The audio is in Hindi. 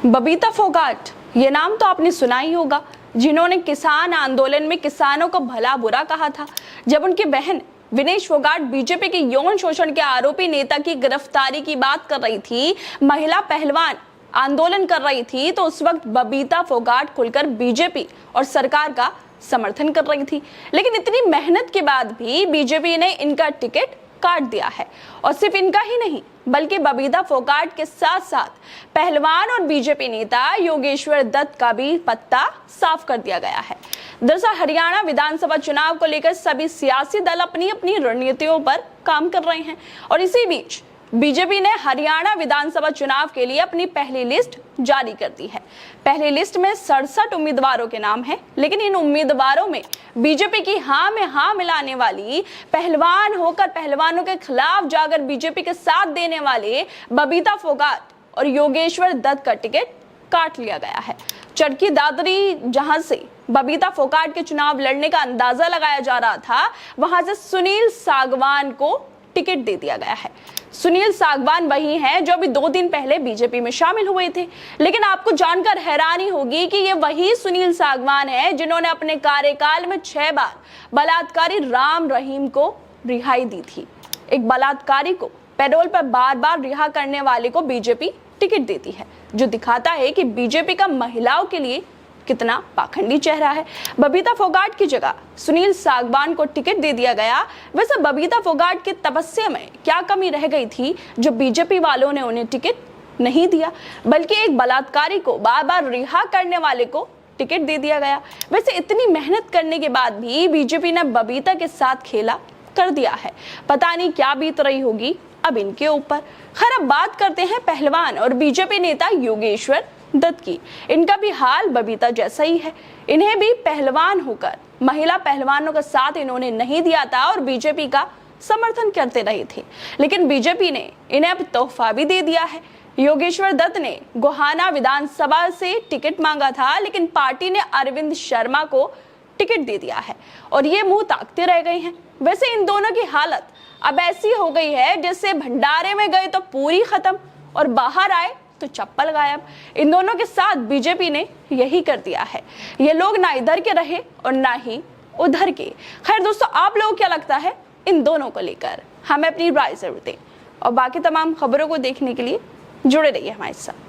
बबीता फोगाट, ये नाम तो आपने सुना ही होगा, जिन्होंने किसान आंदोलन में किसानों को भला बुरा कहा था। जब उनकी बहन विनेश फोगाट बीजेपी के यौन शोषण के आरोपी नेता की गिरफ्तारी की बात कर रही थी, महिला पहलवान आंदोलन कर रही थी, तो उस वक्त बबीता फोगाट खुलकर बीजेपी और सरकार का समर्थन कर रही थी। लेकिन इतनी मेहनत के बाद भी बीजेपी ने इनका टिकट काट दिया है। और सिर्फ इनका ही नहीं, बल्कि बबीता फोगाट के साथ साथ पहलवान और बीजेपी नेता योगेश्वर दत्त का भी पत्ता साफ कर दिया गया है। दरअसल हरियाणा विधानसभा चुनाव को लेकर सभी सियासी दल अपनी अपनी रणनीतियों पर काम कर रहे हैं और इसी बीच बीजेपी ने हरियाणा विधानसभा चुनाव के लिए अपनी पहली लिस्ट जारी कर दी है। पहली लिस्ट में 67 उम्मीदवारों के नाम हैं, लेकिन इन उम्मीदवारों में बीजेपी की हां में हां मिलाने वाली, पहलवान होकर पहलवानों के खिलाफ जाकर बीजेपी के साथ देने वाले बबीता फोगाट और योगेश्वर दत्त का टिकट काट लिया गया है। चरखी दादरी जहां से बबीता फोगाट के चुनाव लड़ने का अंदाजा लगाया जा रहा था, वहां से सुनील सागवान को टिकट दे दिया गया है। सुनील सागवान वही हैं जो अभी 2 दिन पहले बीजेपी में शामिल हुए थे, लेकिन आपको जानकर हैरानी होगी कि ये वही सुनील सागवान हैं जिन्होंने अपने कार्यकाल में 6 बार बलात्कारी राम रहीम को रिहाई दी थी। एक बलात्कारी को पैरोल पर बार बार रिहा करने वाले को बीजेपी टिकट देती है, जो दिखाता है कि बीजेपी का महिलाओं के लिए कितना पाखंडी चेहरा है। बबीता फोगाट की जगह सुनील सागवान को टिकट दे दिया गया। वैसे बबीता फोगाट की तपस्या में क्या कमी रह गई थी जो बीजेपी वालों ने उन्हें टिकट नहीं दिया, बल्कि एक बलात्कारी को बार बार रिहा करने वाले को टिकट दे दिया गया। वैसे इतनी मेहनत करने के बाद भी बीजेपी ने बबीता के साथ खेला कर दिया है। पता नहीं क्या बीत रही होगी अब इनके ऊपर। खैर, अब बात करते हैं पहलवान और बीजेपी नेता योगेश्वर दत्त की। इनका भी हाल बबीता जैसा ही है। इन्हें भी पहलवान होकर महिला पहलवानों का साथ इन्होंने नहीं दिया था और बीजेपी का समर्थन करते रहे थे, लेकिन बीजेपी ने इन्हें अब तोहफा भी दे दिया है। योगेश्वर दत्त ने गोहाना विधानसभा से टिकट मांगा था, लेकिन पार्टी ने अरविंद शर्मा को टिकट दे दिया है और ये मुंह ताकते रह गए हैं। वैसे इन दोनों की हालत अब ऐसी हो गई है जैसे भंडारे में गए तो पूरी खत्म और बाहर आए तो चप्पल गायब। इन दोनों के साथ बीजेपी ने यही कर दिया है। ये लोग ना इधर के रहे और ना ही उधर के। खैर दोस्तों, आप लोगों को क्या लगता है इन दोनों को लेकर? हमें अपनी राय जरूर दें और बाकी तमाम खबरों को देखने के लिए जुड़े रहिए हमारे साथ।